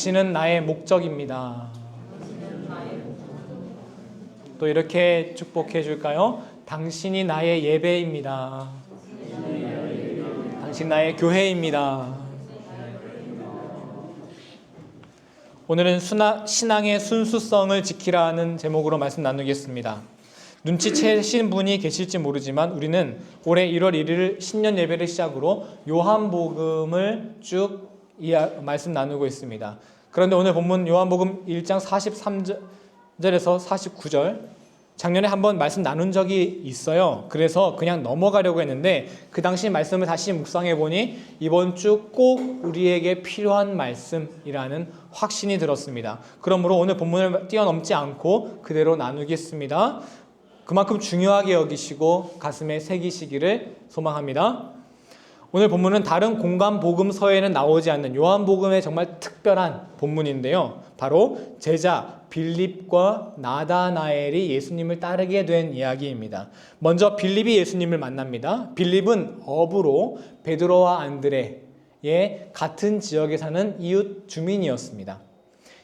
당신은 나의 목적입니다. 또 이렇게 축복해 줄까요? 당신이 나의 예배입니다. 당신 나의 교회입니다. 오늘은 신앙의 순수성을 지키라는 제목으로 말씀 나누겠습니다. 눈치채신 분이 계실지 모르지만 우리는 올해 1월 1일 신년 예배를 시작으로 요한복음을 쭉 말씀 나누고 있습니다. 그런데 오늘 본문 요한복음 1장 43절에서 49절 작년에 한번 말씀 나눈 적이 있어요. 그래서 그냥 넘어가려고 했는데 그 당시 말씀을 다시 묵상해 보니 이번 주 꼭 우리에게 필요한 말씀이라는 확신이 들었습니다. 그러므로 오늘 본문을 뛰어넘지 않고 그대로 나누겠습니다. 그만큼 중요하게 여기시고 가슴에 새기시기를 소망합니다. 오늘 본문은 다른 공간 복음서에는 나오지 않는 요한복음의 정말 특별한 본문인데요. 바로 제자 빌립과 나다나엘이 예수님을 따르게 된 이야기입니다. 먼저 빌립이 예수님을 만납니다. 빌립은 어부로 베드로와 안드레의 같은 지역에 사는 이웃 주민이었습니다.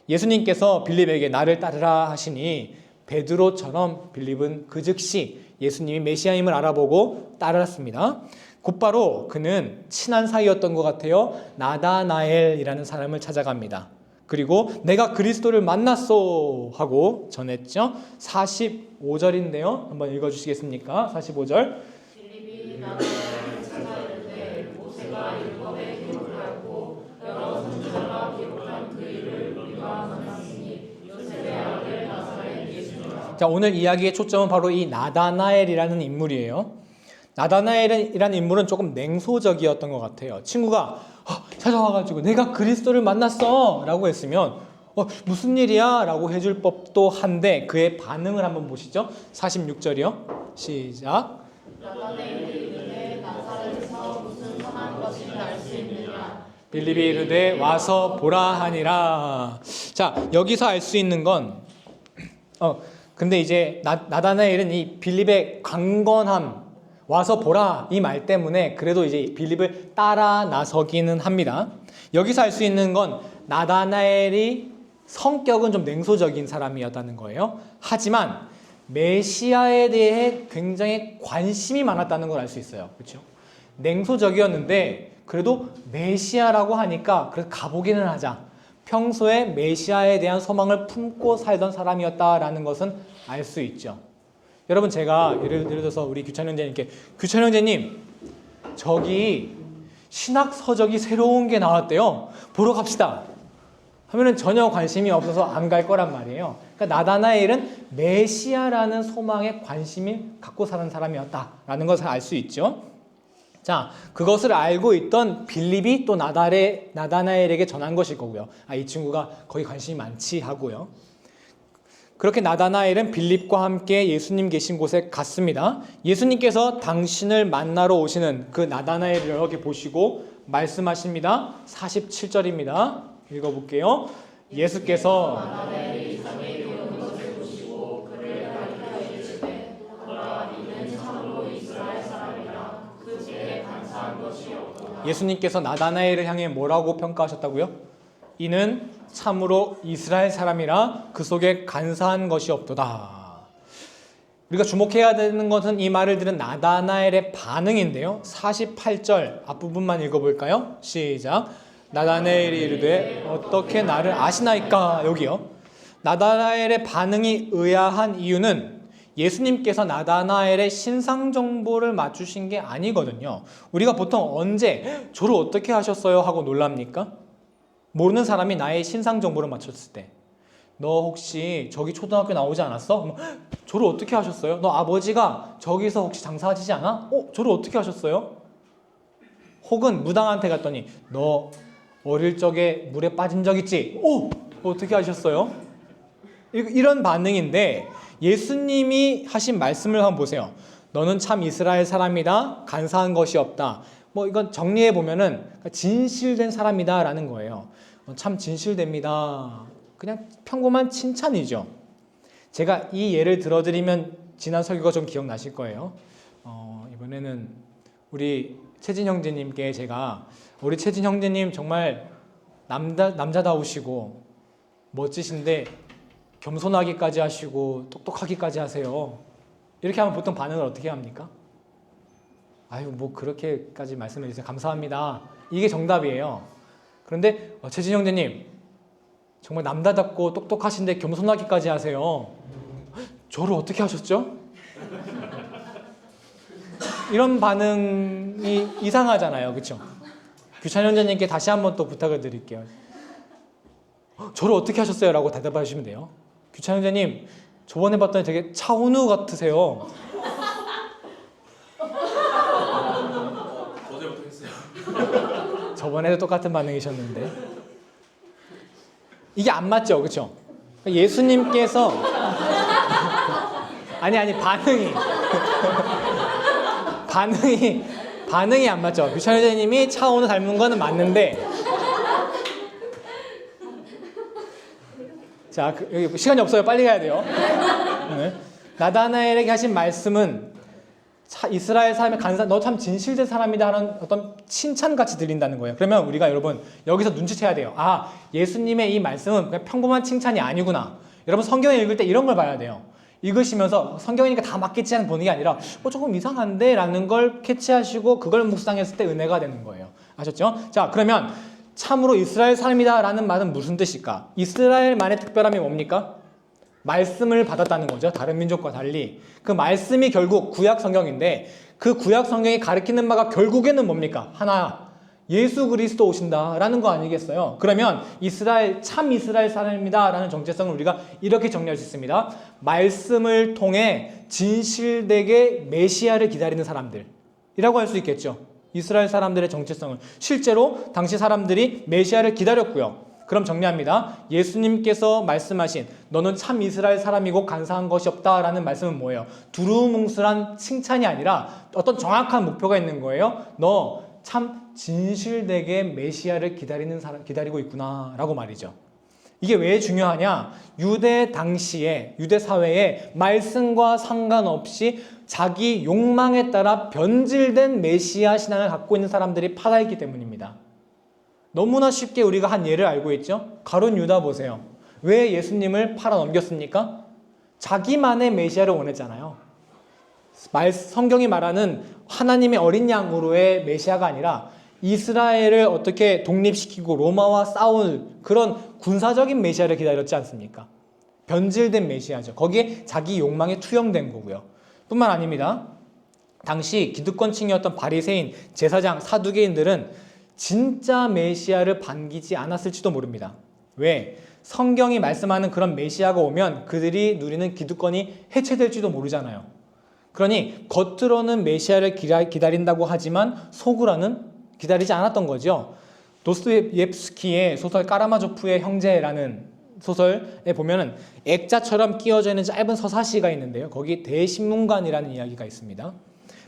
예수님께서 빌립에게 나를 따르라 하시니 베드로처럼 빌립은 그 즉시 예수님이 메시아임을 알아보고 따랐습니다. 곧바로 그는 친한 사이였던 것 같아요. 나다나엘이라는 사람을 찾아갑니다. 그리고 내가 그리스도를 만났소 하고 전했죠. 45절인데요. 한번 읽어주시겠습니까? 45절. 빌립이 나다나엘을 찾아 이르되 모세가 율법에 기록하였고 여러 선지자가 기록한 그 일을 우리가 만났으니 요셉의 아들 나사렛 예수니라. 자, 오늘 이야기의 초점은 바로 이 나다나엘이라는 인물이에요. 나다나엘이라는 인물은 조금 냉소적이었던 것 같아요. 친구가 찾아와가지고 내가 그리스도를 만났어 라고 했으면 무슨 일이야? 라고 해줄 법도 한데 그의 반응을 한번 보시죠. 46절이요. 시작. 나다나엘이 이르되 나사렛에서 무슨 선한 것이 날 수 있느냐. 빌립이 이르되 와서 보라 하니라. 자, 여기서 알 수 있는 건 근데 이제 나다나엘은 이 빌립의 강건함 와서 보라 이 말 때문에 그래도 이제 빌립을 따라 나서기는 합니다. 여기서 알 수 있는 건 나다나엘이 성격은 좀 냉소적인 사람이었다는 거예요. 하지만 메시아에 대해 굉장히 관심이 많았다는 걸 알 수 있어요. 그렇죠? 냉소적이었는데 그래도 메시아라고 하니까 그래서 가보기는 하자. 평소에 메시아에 대한 소망을 품고 살던 사람이었다라는 것은 알 수 있죠. 여러분 제가 예를 들어서 우리 규찬 형제님께 규찬 형제님 저기 신학 서적이 새로운 게 나왔대요. 보러 갑시다. 하면은 전혀 관심이 없어서 안 갈 거란 말이에요. 그러니까 나다나엘은 메시아라는 소망에 관심이 갖고 사는 사람이었다라는 것을 알 수 있죠. 자, 그것을 알고 있던 빌립이 또 나다나엘에게 전한 것일 거고요. 이 친구가 거기 관심이 많지 하고요. 그렇게 나다나엘은 빌립과 함께 예수님 계신 곳에 갔습니다. 예수님께서 당신을 만나러 오시는 그 나다나엘을 이렇게 보시고 말씀하십니다. 47절입니다. 읽어볼게요. 예수께서 나다나엘이 자기에게 오는 것을 보시고 그를 가리켜 이르시되 보라 이는 참으로 이스라엘 사람이라 그 죄에 간사한 것이 없도다. 예수님께서 나다나엘을 향해 뭐라고 평가하셨다고요? 이는 참으로 이스라엘 사람이라 그 속에 간사한 것이 없도다. 우리가 주목해야 되는 것은 이 말을 들은 나다나엘의 반응인데요. 48절 앞부분만 읽어볼까요? 시작. 나다나엘이 이르되 어떻게 나를 아시나이까. 여기요. 나다나엘의 반응이 의아한 이유는 예수님께서 나다나엘의 신상 정보를 맞추신 게 아니거든요. 우리가 보통 언제 저를 어떻게 하셨어요? 하고 놀랍니까? 모르는 사람이 나의 신상 정보를 맞췄을 때 너 혹시 저기 초등학교 나오지 않았어? 저를 어떻게 하셨어요? 너 아버지가 저기서 혹시 장사하시지 않아? 저를 어떻게 하셨어요? 혹은 무당한테 갔더니 너 어릴 적에 물에 빠진 적 있지? 어떻게 하셨어요? 이런 반응인데 예수님이 하신 말씀을 한번 보세요. 너는 참 이스라엘 사람이다. 간사한 것이 없다. 이건 정리해 보면은 진실된 사람이다 라는 거예요. 참 진실됩니다. 그냥 평범한 칭찬이죠. 제가 이 예를 들어드리면 지난 설교가 좀 기억나실 거예요. 이번에는 우리 채진 형제님께 제가 우리 채진 형제님 정말 남자다우시고 멋지신데 겸손하기까지 하시고 똑똑하기까지 하세요. 이렇게 하면 보통 반응을 어떻게 합니까? 아유, 뭐 그렇게까지 말씀해 주세요. 감사합니다. 이게 정답이에요. 그런데 최진 형제님, 정말 남자답고 똑똑하신데 겸손하기까지 하세요. 저를 어떻게 하셨죠? 이런 반응이 이상하잖아요. 그렇죠? 규찬 형제님께 다시 한번 또 부탁을 드릴게요. 저를 어떻게 하셨어요? 라고 대답해 주시면 돼요. 규찬 형제님, 저번에 봤더니 되게 차은우 같으세요. 어제부터 했어요. 저번에도 똑같은 반응이셨는데 이게 안 맞죠, 그렇죠? 예수님께서 아니 반응이 안 맞죠. 규찬 여자님이 차은우 닮은 거는 맞는데 자, 여기 시간이 없어요. 빨리 가야 돼요. 네. 나다나엘에게 하신 말씀은 이스라엘 사람의 너 참 진실된 사람이다 하는 어떤 칭찬같이 들린다는 거예요. 그러면 우리가 여러분 여기서 눈치채야 돼요. 아, 예수님의 이 말씀은 그냥 평범한 칭찬이 아니구나. 여러분 성경을 읽을 때 이런 걸 봐야 돼요. 읽으시면서 성경이니까 다 맞겠지 하는 보는 게 아니라 조금 이상한데 라는 걸 캐치하시고 그걸 묵상했을 때 은혜가 되는 거예요. 아셨죠? 자, 그러면 참으로 이스라엘 사람이다 라는 말은 무슨 뜻일까? 이스라엘만의 특별함이 뭡니까? 말씀을 받았다는 거죠. 다른 민족과 달리. 그 말씀이 결국 구약 성경인데 그 구약 성경이 가리키는 바가 결국에는 뭡니까? 하나, 예수 그리스도 오신다라는 거 아니겠어요? 그러면 참 이스라엘 사람입니다라는 정체성을 우리가 이렇게 정리할 수 있습니다. 말씀을 통해 진실되게 메시아를 기다리는 사람들이라고 할 수 있겠죠. 이스라엘 사람들의 정체성을 실제로 당시 사람들이 메시아를 기다렸고요. 그럼 정리합니다. 예수님께서 말씀하신 너는 참 이스라엘 사람이고 간사한 것이 없다라는 말씀은 뭐예요? 두루뭉술한 칭찬이 아니라 어떤 정확한 목표가 있는 거예요. 너 참 진실되게 메시아를 기다리고 있구나라고 말이죠. 이게 왜 중요하냐? 유대 당시에 유대 사회에 말씀과 상관없이 자기 욕망에 따라 변질된 메시아 신앙을 갖고 있는 사람들이 파다했기 때문입니다. 너무나 쉽게 우리가 한 예를 알고 있죠? 가룟 유다 보세요. 왜 예수님을 팔아 넘겼습니까? 자기만의 메시아를 원했잖아요. 성경이 말하는 하나님의 어린 양으로의 메시아가 아니라 이스라엘을 어떻게 독립시키고 로마와 싸울 그런 군사적인 메시아를 기다렸지 않습니까? 변질된 메시아죠. 거기에 자기 욕망이 투영된 거고요. 뿐만 아닙니다. 당시 기득권층이었던 바리새인, 제사장, 사두개인들은 진짜 메시아를 반기지 않았을지도 모릅니다. 왜? 성경이 말씀하는 그런 메시아가 오면 그들이 누리는 기득권이 해체될지도 모르잖아요. 그러니 겉으로는 메시아를 기다린다고 하지만 속으로는 기다리지 않았던 거죠. 도스토옙스키의 소설 까라마조프의 형제라는 소설에 보면은 액자처럼 끼워져 있는 짧은 서사시가 있는데요. 거기 대신문관이라는 이야기가 있습니다.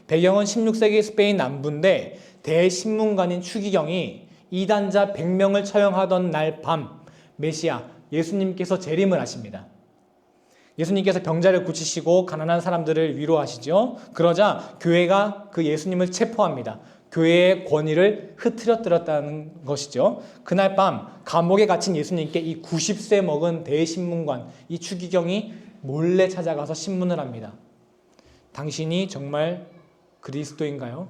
배경은 16세기 스페인 남부인데 대신문관인 추기경이 이단자 100명을 처형하던 날 밤 메시아 예수님께서 재림을 하십니다. 예수님께서 병자를 고치시고 가난한 사람들을 위로하시죠. 그러자 교회가 그 예수님을 체포합니다. 교회의 권위를 흐트러뜨렸다는 것이죠. 그날 밤 감옥에 갇힌 예수님께 이 90세 먹은 대신문관 이 추기경이 몰래 찾아가서 신문을 합니다. 당신이 정말 그리스도인가요?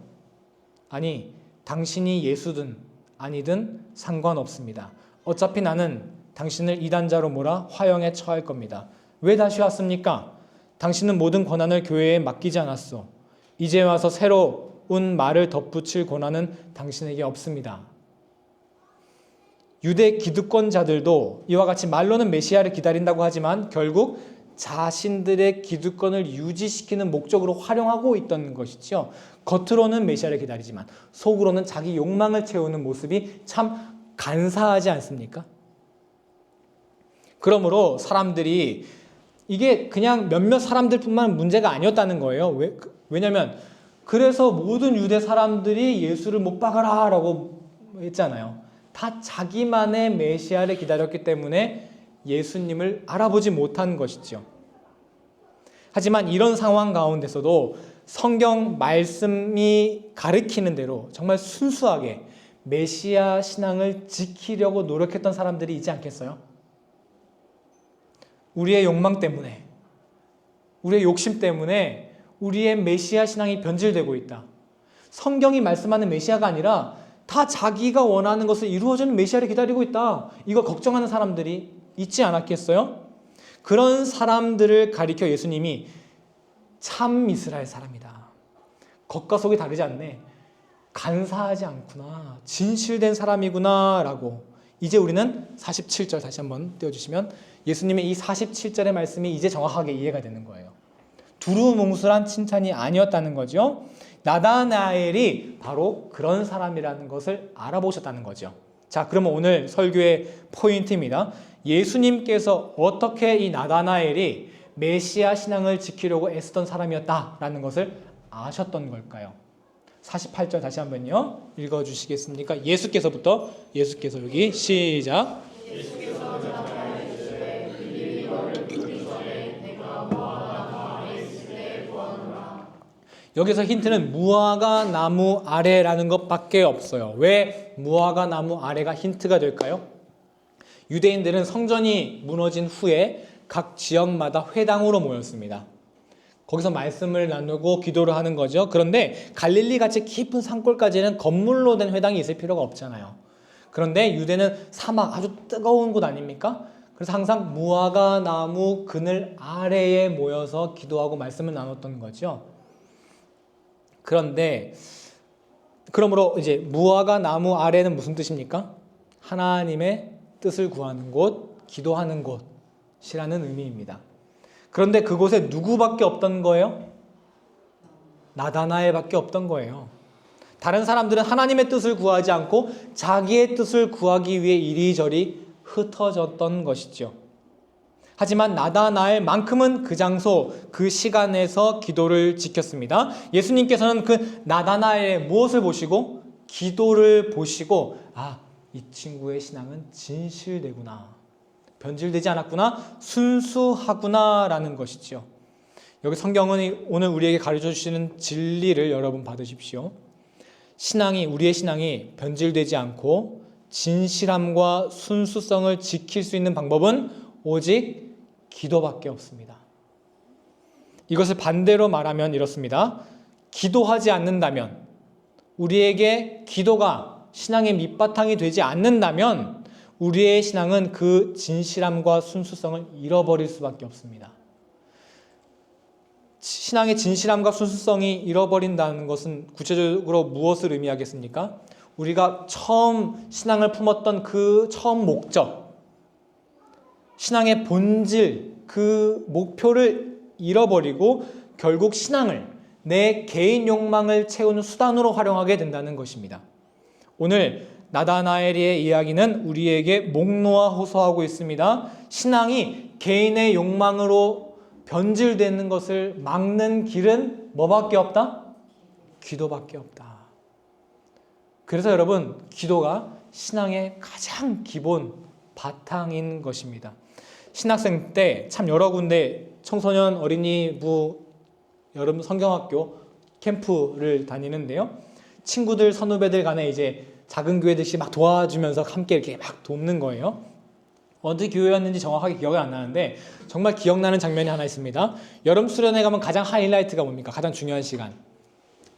아니, 당신이 예수든 아니든 상관없습니다. 어차피 나는 당신을 이단자로 몰아 화형에 처할 겁니다. 왜 다시 왔습니까? 당신은 모든 권한을 교회에 맡기지 않았소. 이제 와서 새로운 말을 덧붙일 권한은 당신에게 없습니다. 유대 기득권자들도 이와 같이 말로는 메시아를 기다린다고 하지만 결국 자신들의 기득권을 유지시키는 목적으로 활용하고 있던 것이죠. 겉으로는 메시아를 기다리지만 속으로는 자기 욕망을 채우는 모습이 참 간사하지 않습니까? 그러므로 사람들이 이게 그냥 몇몇 사람들뿐만 문제가 아니었다는 거예요. 왜냐하면 그래서 모든 유대 사람들이 예수를 못 박아라 라고 했잖아요. 다 자기만의 메시아를 기다렸기 때문에 예수님을 알아보지 못한 것이죠. 하지만 이런 상황 가운데서도 성경 말씀이 가르치는 대로 정말 순수하게 메시아 신앙을 지키려고 노력했던 사람들이 있지 않겠어요? 우리의 욕망 때문에, 우리의 욕심 때문에 우리의 메시아 신앙이 변질되고 있다. 성경이 말씀하는 메시아가 아니라 다 자기가 원하는 것을 이루어주는 메시아를 기다리고 있다. 이거 걱정하는 사람들이 있지 않았겠어요? 그런 사람들을 가리켜 예수님이 참 이스라엘 사람이다. 겉과 속이 다르지 않네. 간사하지 않구나. 진실된 사람이구나 라고. 이제 우리는 47절 다시 한번 띄워주시면 예수님의 이 47절의 말씀이 이제 정확하게 이해가 되는 거예요. 두루뭉술한 칭찬이 아니었다는 거죠. 나다나엘이 바로 그런 사람이라는 것을 알아보셨다는 거죠. 자, 그러면 오늘 설교의 포인트입니다. 예수님께서 어떻게 이 나다나엘이 메시아 신앙을 지키려고 애쓰던 사람이었다라는 것을 아셨던 걸까요? 48절 다시 한번요. 읽어주시겠습니까? 예수께서 여기 시작. 여기서 힌트는 무화과 나무 아래라는 것밖에 없어요. 왜 무화과 나무 아래가 힌트가 될까요? 유대인들은 성전이 무너진 후에 각 지역마다 회당으로 모였습니다. 거기서 말씀을 나누고 기도를 하는 거죠. 그런데 갈릴리 같이 깊은 산골까지는 건물로 된 회당이 있을 필요가 없잖아요. 그런데 유대는 사막, 아주 뜨거운 곳 아닙니까? 그래서 항상 무화과 나무 그늘 아래에 모여서 기도하고 말씀을 나눴던 거죠. 그런데 그러므로 이제 무화과 나무 아래는 무슨 뜻입니까? 하나님의 뜻을 구하는 곳, 기도하는 곳이라는 의미입니다. 그런데 그곳에 누구밖에 없던 거예요? 나다나엘밖에 없던 거예요. 다른 사람들은 하나님의 뜻을 구하지 않고 자기의 뜻을 구하기 위해 이리저리 흩어졌던 것이죠. 하지만 나다나엘만큼은 그 장소, 그 시간에서 기도를 지켰습니다. 예수님께서는 그 나다나엘의 무엇을 보시고? 기도를 보시고, 아, 이 친구의 신앙은 진실되구나. 변질되지 않았구나. 순수하구나 라는 것이죠. 여기 성경은 오늘 우리에게 가르쳐 주시는 진리를 여러분 받으십시오. 우리의 신앙이 변질되지 않고 진실함과 순수성을 지킬 수 있는 방법은 오직 기도밖에 없습니다. 이것을 반대로 말하면 이렇습니다. 기도하지 않는다면, 우리에게 기도가 신앙의 밑바탕이 되지 않는다면 우리의 신앙은 그 진실함과 순수성을 잃어버릴 수밖에 없습니다. 신앙의 진실함과 순수성이 잃어버린다는 것은 구체적으로 무엇을 의미하겠습니까? 우리가 처음 신앙을 품었던 그 처음 목적, 신앙의 본질, 그 목표를 잃어버리고 결국 신앙을 내 개인 욕망을 채우는 수단으로 활용하게 된다는 것입니다. 오늘 나다나엘의 이야기는 우리에게 목놓아 호소하고 있습니다. 신앙이 개인의 욕망으로 변질되는 것을 막는 길은 뭐밖에 없다? 기도밖에 없다. 그래서 여러분, 기도가 신앙의 가장 기본 바탕인 것입니다. 신학생 때 참 여러 군데 청소년 어린이부 여름 성경학교 캠프를 다니는데요. 친구들, 선후배들 간에 이제 작은 교회듯이 막 도와주면서 함께 이렇게 막 돕는 거예요. 어느 교회였는지 정확하게 기억이 안 나는데 정말 기억나는 장면이 하나 있습니다. 여름 수련회 가면 가장 하이라이트가 뭡니까? 가장 중요한 시간.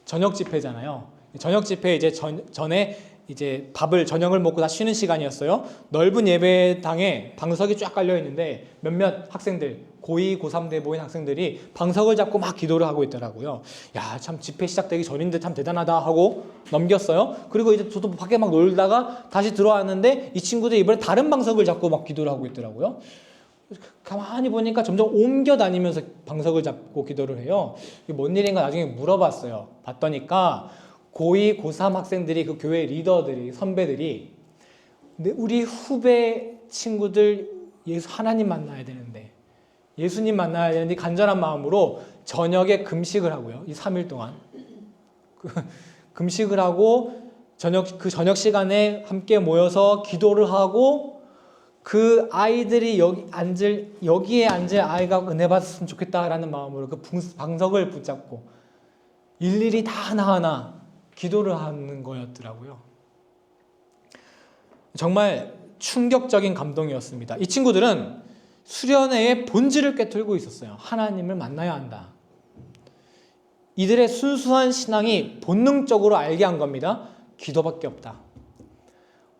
저녁 집회잖아요. 저녁 집회 이제 전에 이제 저녁을 먹고 다 쉬는 시간이었어요. 넓은 예배당에 방석이 쫙 깔려 있는데 몇몇 학생들, 고2, 고3대 모인 학생들이 방석을 잡고 막 기도를 하고 있더라고요. 야, 참 집회 시작되기 전인데 참 대단하다 하고 넘겼어요. 그리고 이제 저도 밖에 막 놀다가 다시 들어왔는데 이 친구들이 이번에 다른 방석을 잡고 막 기도를 하고 있더라고요. 가만히 보니까 점점 옮겨 다니면서 방석을 잡고 기도를 해요. 이게 뭔 일인가 나중에 물어봤어요. 봤더니까 고2, 고3 학생들이, 그 교회 리더들이, 선배들이, 근데 우리 후배 친구들 하나님 만나야 되는데, 예수님 만나야 되는데 간절한 마음으로 저녁에 금식을 하고요. 이 3일 동안 금식을 하고 그 저녁 시간에 함께 모여서 기도를 하고, 그 아이들이 여기에 앉을 아이가 은혜 받았으면 좋겠다라는 마음으로 그 방석을 붙잡고 일일이 다 하나하나 기도를 하는 거였더라고요. 정말 충격적인 감동이었습니다. 이 친구들은 수련회의 본질을 꿰뚫고 있었어요. 하나님을 만나야 한다. 이들의 순수한 신앙이 본능적으로 알게 한 겁니다. 기도밖에 없다.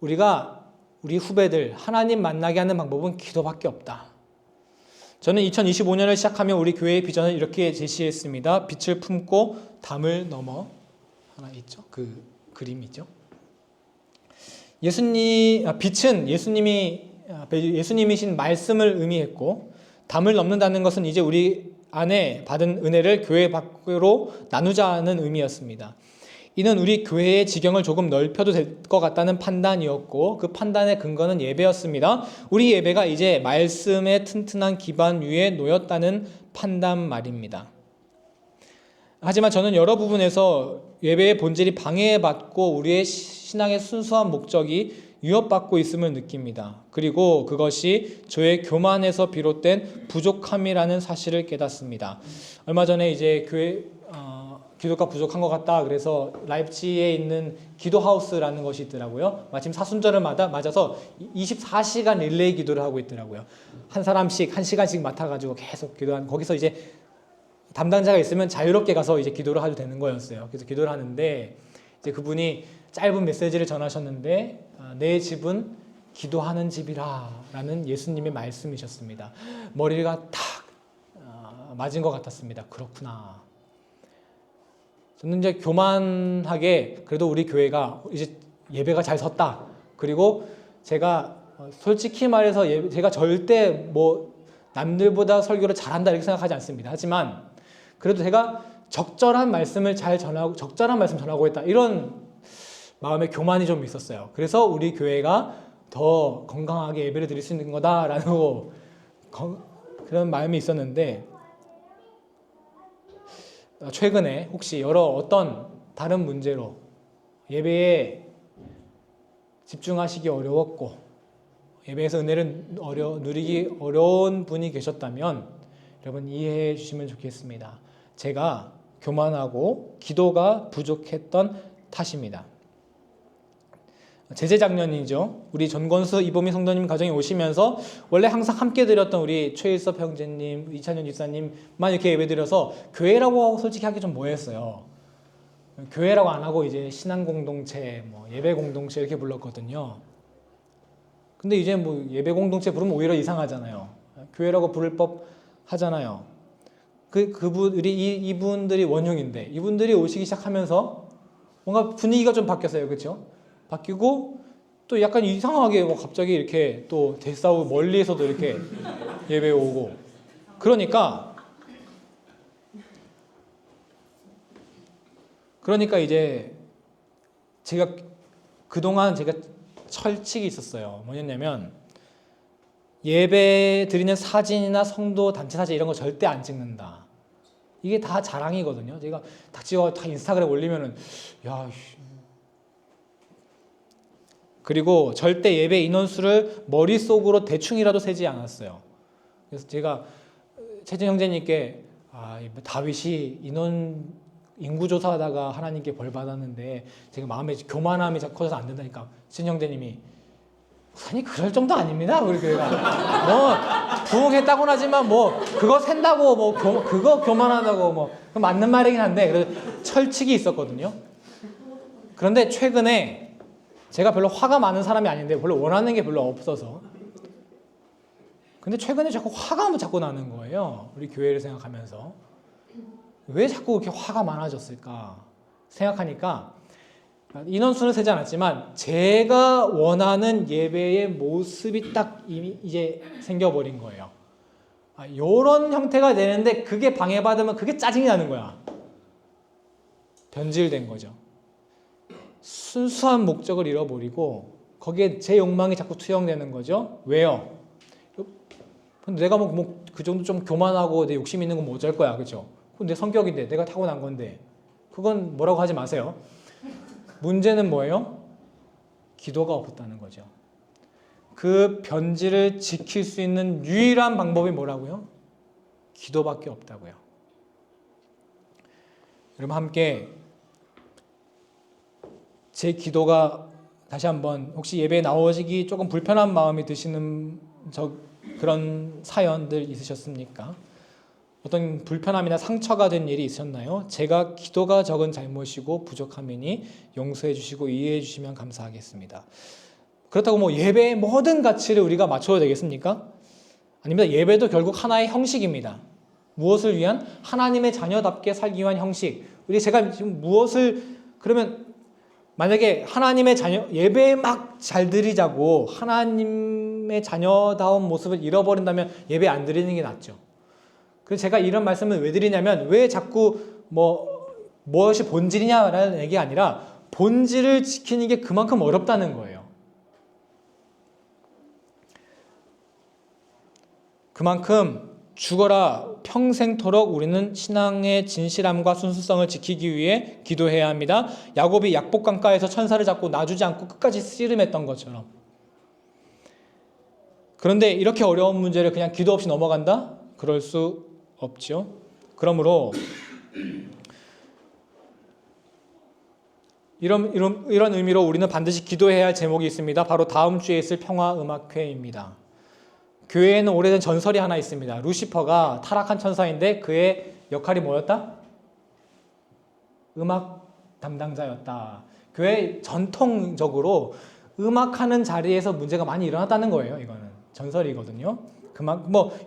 우리 후배들 하나님 만나게 하는 방법은 기도밖에 없다. 저는 2025년을 시작하며 우리 교회의 비전을 이렇게 제시했습니다. 빛을 품고 담을 넘어. 하나 있죠? 그 그림이 있죠? 빛은 예수님이신 말씀을 의미했고, 담을 넘는다는 것은 이제 우리 안에 받은 은혜를 교회 밖으로 나누자는 의미였습니다. 이는 우리 교회의 지경을 조금 넓혀도 될 것 같다는 판단이었고, 그 판단의 근거는 예배였습니다. 우리 예배가 이제 말씀의 튼튼한 기반 위에 놓였다는 판단 말입니다. 하지만 저는 여러 부분에서 예배의 본질이 방해받고 우리의 신앙의 순수한 목적이 위협받고 있음을 느낍니다. 그리고 그것이 저의 교만에서 비롯된 부족함이라는 사실을 깨닫습니다. 얼마 전에 이제 기도가 부족한 것 같다. 그래서 라이프치히에 있는 기도하우스라는 것이 있더라고요. 마침 사순절을 맞아서 24시간 릴레이 기도를 하고 있더라고요. 한 사람씩 1시간씩 맡아가지고 계속 기도하는, 거기서 이제 담당자가 있으면 자유롭게 가서 이제 기도를 해도 되는 거였어요. 그래서 기도를 하는데 이제 그분이 짧은 메시지를 전하셨는데, 내 집은 기도하는 집이라라는 예수님의 말씀이셨습니다. 머리가 탁 맞은 것 같았습니다. 그렇구나. 저는 이제 교만하게 그래도 우리 교회가 이제 예배가 잘 섰다. 그리고 제가 솔직히 말해서 제가 절대 뭐 남들보다 설교를 잘한다 이렇게 생각하지 않습니다. 하지만 그래도 제가 적절한 말씀을 잘 전하고 적절한 말씀 전하고 있다, 이런 마음의 교만이 좀 있었어요. 그래서 우리 교회가 더 건강하게 예배를 드릴 수 있는 거다라는 그런 마음이 있었는데, 최근에 혹시 어떤 다른 문제로 예배에 집중하시기 어려웠고 예배에서 은혜를 누리기 어려운 분이 계셨다면 여러분 이해해 주시면 좋겠습니다. 제가 교만하고 기도가 부족했던 탓입니다. 재작년이죠. 우리 전건수 이보미 성도님 가정에 오시면서 원래 항상 함께 드렸던 우리 최일섭 형제님, 이찬현 집사님만 이렇게 예배드려서 교회라고 솔직히 하기 좀 뭐했어요. 교회라고 안 하고 이제 신앙 공동체, 예배 공동체 이렇게 불렀거든요. 근데 이제 예배 공동체 부르면 오히려 이상하잖아요. 교회라고 부를 법 하잖아요. 이분들이 원흉인데, 이분들이 오시기 시작하면서 뭔가 분위기가 좀 바뀌었어요. 그렇죠? 바뀌고 또 약간 이상하게 갑자기 이렇게 또 대싸우고 멀리에서도 이렇게 예배 오고, 그러니까 이제 그동안 제가 철칙이 있었어요. 뭐였냐면 예배 드리는 사진이나 성도 단체 사진 이런 거 절대 안 찍는다. 이게 다 자랑이거든요. 제가 딱 찍어 다 인스타그램 올리면은 그리고 절대 예배 인원수를 머릿속으로 대충이라도 세지 않았어요. 그래서 제가 최진 형제님께 다윗이 인구 조사하다가 하나님께 벌 받았는데 제가 마음에 교만함이 커져서 안 된다니까 최진 형제님이 아니 그럴 정도 아닙니다. 우리 교회가 부흥했다고는 하지만 그거 센다고 그거 교만하다고 맞는 말이긴 한데, 그래서 철칙이 있었거든요. 그런데 최근에 제가 별로 화가 많은 사람이 아닌데 별로 원하는 게 별로 없어서, 근데 최근에 자꾸 화가 자꾸 나는 거예요. 우리 교회를 생각하면서 왜 자꾸 이렇게 화가 많아졌을까 생각하니까 인원수는 세지 않았지만 제가 원하는 예배의 모습이 딱 이제 생겨버린 거예요. 이런 형태가 되는데 그게 방해받으면 그게 짜증이 나는 거야. 변질된 거죠. 순수한 목적을 잃어버리고 거기에 제 욕망이 자꾸 투영되는 거죠. 왜요? 근데 내가 그 정도 좀 교만하고 내 욕심 있는 건 뭐 어쩔 거야, 그죠? 그건 내 성격인데, 내가 타고난 건데, 그건 뭐라고 하지 마세요. 문제는 뭐예요? 기도가 없었다는 거죠. 그 변질을 지킬 수 있는 유일한 방법이 뭐라고요? 기도밖에 없다고요. 여러분 함께 제 기도가 다시 한번 혹시 예배에 나오시기 조금 불편한 마음이 드시는 그런 사연들 있으셨습니까? 어떤 불편함이나 상처가 된 일이 있었나요? 제가 기도가 적은 잘못이고 부족함이니 용서해 주시고 이해해 주시면 감사하겠습니다. 그렇다고 뭐 예배의 모든 가치를 우리가 맞춰야 되겠습니까? 아닙니다. 예배도 결국 하나의 형식입니다. 무엇을 위한? 하나님의 자녀답게 살기 위한 형식. 제가 지금 무엇을, 그러면 만약에 하나님의 자녀, 예배 막 잘 드리자고 하나님의 자녀다운 모습을 잃어버린다면 예배 안 드리는 게 낫죠. 그래서 제가 이런 말씀을 왜 드리냐면, 왜 자꾸 무엇이 본질이냐라는 얘기가 아니라 본질을 지키는 게 그만큼 어렵다는 거예요. 그만큼 죽어라 평생토록 우리는 신앙의 진실함과 순수성을 지키기 위해 기도해야 합니다. 야곱이 약복강가에서 천사를 잡고 놔주지 않고 끝까지 씨름했던 것처럼. 그런데 이렇게 어려운 문제를 그냥 기도 없이 넘어간다? 그럴 수 없죠. 그러므로 이런 의미로 우리는 반드시 기도해야 할 제목이 있습니다. 바로 다음 주에 있을 평화음악회입니다. 교회에는 오래된 전설이 하나 있습니다. 루시퍼가 타락한 천사인데 그의 역할이 뭐였다? 음악 담당자였다. 교회 전통적으로 음악하는 자리에서 문제가 많이 일어났다는 거예요. 이거는 전설이거든요.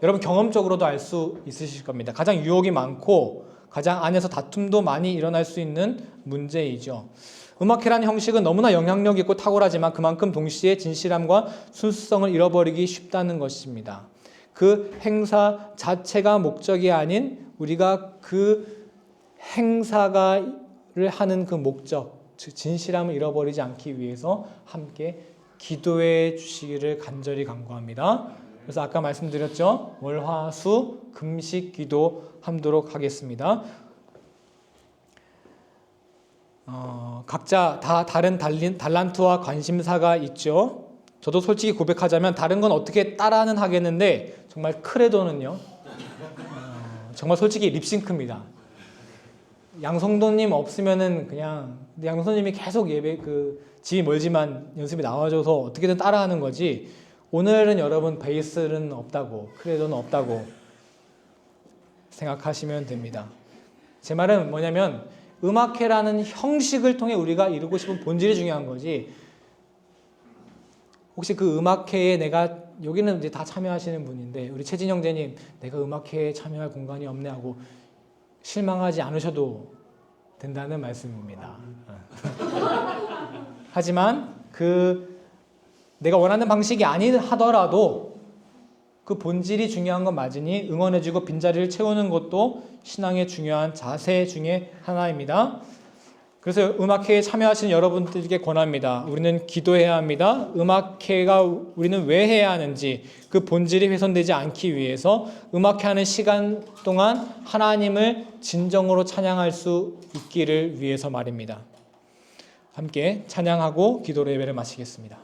여러분 경험적으로도 알 수 있으실 겁니다. 가장 유혹이 많고 가장 안에서 다툼도 많이 일어날 수 있는 문제이죠. 음악회라는 형식은 너무나 영향력 있고 탁월하지만 그만큼 동시에 진실함과 순수성을 잃어버리기 쉽다는 것입니다. 그 행사 자체가 목적이 아닌 우리가 그 행사를 하는 그 목적, 즉 진실함을 잃어버리지 않기 위해서 함께 기도해 주시기를 간절히 간구합니다. 그래서 아까 말씀드렸죠. 월, 화, 수 금식 기도하도록 하겠습니다. 각자 다 다른 달란트와 관심사가 있죠. 저도 솔직히 고백하자면 다른 건 어떻게 따라는 하겠는데 정말 크레도는요. 정말 솔직히 립싱크입니다. 양성도님 없으면은 그냥 양성도님이 계속 예배 집이 멀지만 연습이 나와줘서 어떻게든 따라하는 거지. 오늘은 여러분 베이스는 없다고, 크레도는 없다고 생각하시면 됩니다. 제 말은 뭐냐면 음악회라는 형식을 통해 우리가 이루고 싶은 본질이 중요한 거지. 혹시 그 음악회에 여기는 이제 다 참여하시는 분인데 우리 최진 형제님 내가 음악회에 참여할 공간이 없네 하고 실망하지 않으셔도 된다는 말씀입니다. 하지만 내가 원하는 방식이 아니 하더라도 그 본질이 중요한 건 맞으니 응원해주고 빈자리를 채우는 것도 신앙의 중요한 자세 중에 하나입니다. 그래서 음악회에 참여하시는 여러분들에게 권합니다. 우리는 기도해야 합니다. 음악회가 우리는 왜 해야 하는지 그 본질이 훼손되지 않기 위해서 음악회 하는 시간 동안 하나님을 진정으로 찬양할 수 있기를 위해서 말입니다. 함께 찬양하고 기도로 예배를 마치겠습니다.